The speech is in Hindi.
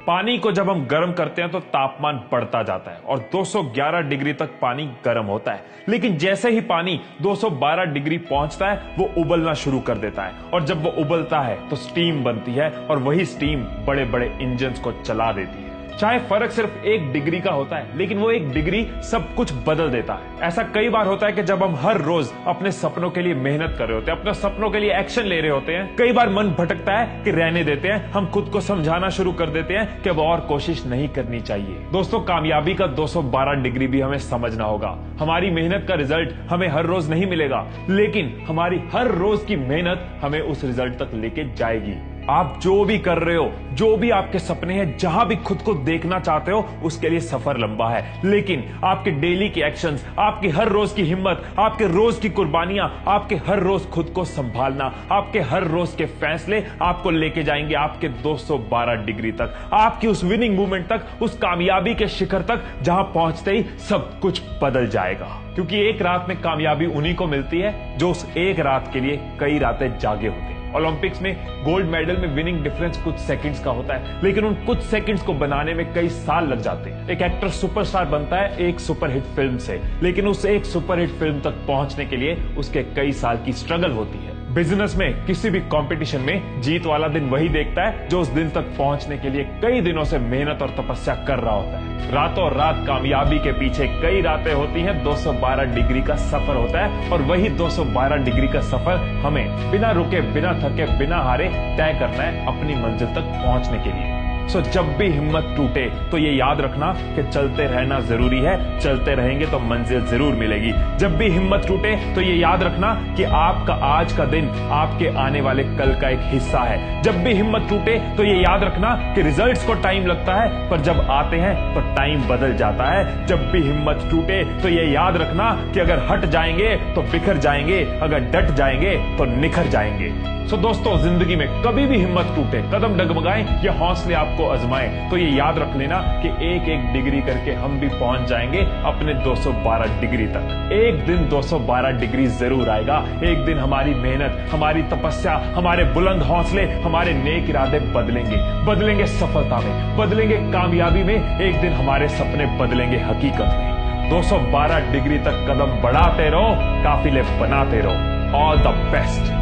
पानी को जब हम गर्म करते हैं तो तापमान बढ़ता जाता है और 211 डिग्री तक पानी गर्म होता है। लेकिन जैसे ही पानी 212 डिग्री पहुंचता है वो उबलना शुरू कर देता है और जब वो उबलता है तो स्टीम बनती है और वही स्टीम बड़े बड़े इंजन्स को चला देती है। चाहे फर्क सिर्फ 1 डिग्री का होता है, लेकिन वो 1 डिग्री सब कुछ बदल देता है। ऐसा कई बार होता है कि जब हम हर रोज अपने सपनों के लिए मेहनत कर रहे होते हैं, अपने सपनों के लिए एक्शन ले रहे होते हैं, कई बार मन भटकता है कि रहने देते हैं, हम खुद को समझाना शुरू कर देते हैं कि अब और कोशिश नहीं करनी चाहिए। दोस्तों, कामयाबी का 212 डिग्री भी हमें समझना होगा। हमारी मेहनत का रिजल्ट हमें हर रोज नहीं मिलेगा, लेकिन हमारी हर रोज की मेहनत हमें उस रिजल्ट तक लेके जाएगी। आप जो भी कर रहे हो, जो भी आपके सपने हैं, जहां भी खुद को देखना चाहते हो, उसके लिए सफर लंबा है, लेकिन आपके डेली के एक्शंस, आपकी हर रोज की हिम्मत, आपके रोज की कुर्बानियां, आपके हर रोज खुद को संभालना, आपके हर रोज के फैसले आपको लेके जाएंगे आपके 212 डिग्री तक, आपकी उस विनिंग मूवमेंट तक, उस कामयाबी के शिखर तक, जहां पहुंचते ही सब कुछ बदल जाएगा। क्योंकि एक रात में कामयाबी उन्हीं को मिलती है जो उस एक रात के लिए कई रातें जागे होते हैं। ओलंपिक्स में गोल्ड मेडल में विनिंग डिफरेंस कुछ सेकंड्स का होता है, लेकिन उन कुछ सेकंड्स को बनाने में कई साल लग जाते हैं। एक एक्टर सुपरस्टार बनता है एक सुपरहिट फिल्म से, लेकिन उस एक सुपरहिट फिल्म तक पहुंचने के लिए उसके कई साल की स्ट्रगल होती है। बिजनेस में किसी भी कंपटीशन में जीत वाला दिन वही देखता है जो उस दिन तक पहुंचने के लिए कई दिनों से मेहनत और तपस्या कर रहा होता है। रातों रात कामयाबी के पीछे कई रातें होती हैं, 212 डिग्री का सफर होता है और वही 212 डिग्री का सफर हमें बिना रुके, बिना थके, बिना हारे तय करना है अपनी मंजिल तक पहुंचने के लिए। जब भी हिम्मत टूटे तो ये याद रखना कि चलते रहना जरूरी है, चलते रहेंगे तो मंजिल जरूर मिलेगी। जब भी हिम्मत टूटे तो ये याद रखना कि आपका आज का दिन आपके आने वाले कल का एक हिस्सा है। जब भी हिम्मत टूटे तो ये याद रखना कि रिजल्ट्स को टाइम लगता है, पर जब आते हैं तो टाइम बदल जाता है। जब भी हिम्मत टूटे तो ये याद रखना कि अगर हट जाएंगे तो बिखर जाएंगे, अगर डट जाएंगे तो निखर जाएंगे। दोस्तों, जिंदगी में कभी भी हिम्मत टूटे, कदम डगमगाएं या हौसले आपको आजमाएं, तो ये याद रख लेना कि एक एक डिग्री करके हम भी पहुंच जाएंगे अपने 212 डिग्री तक। एक दिन 212 डिग्री जरूर आएगा। एक दिन हमारी मेहनत, हमारी तपस्या, हमारे बुलंद हौसले, हमारे नेक इरादे बदलेंगे सफलता में, बदलेंगे कामयाबी में। एक दिन हमारे सपने बदलेंगे हकीकत में। 212 डिग्री तक कदम बढ़ाते रहो, काफिले बनाते रहो। All the best.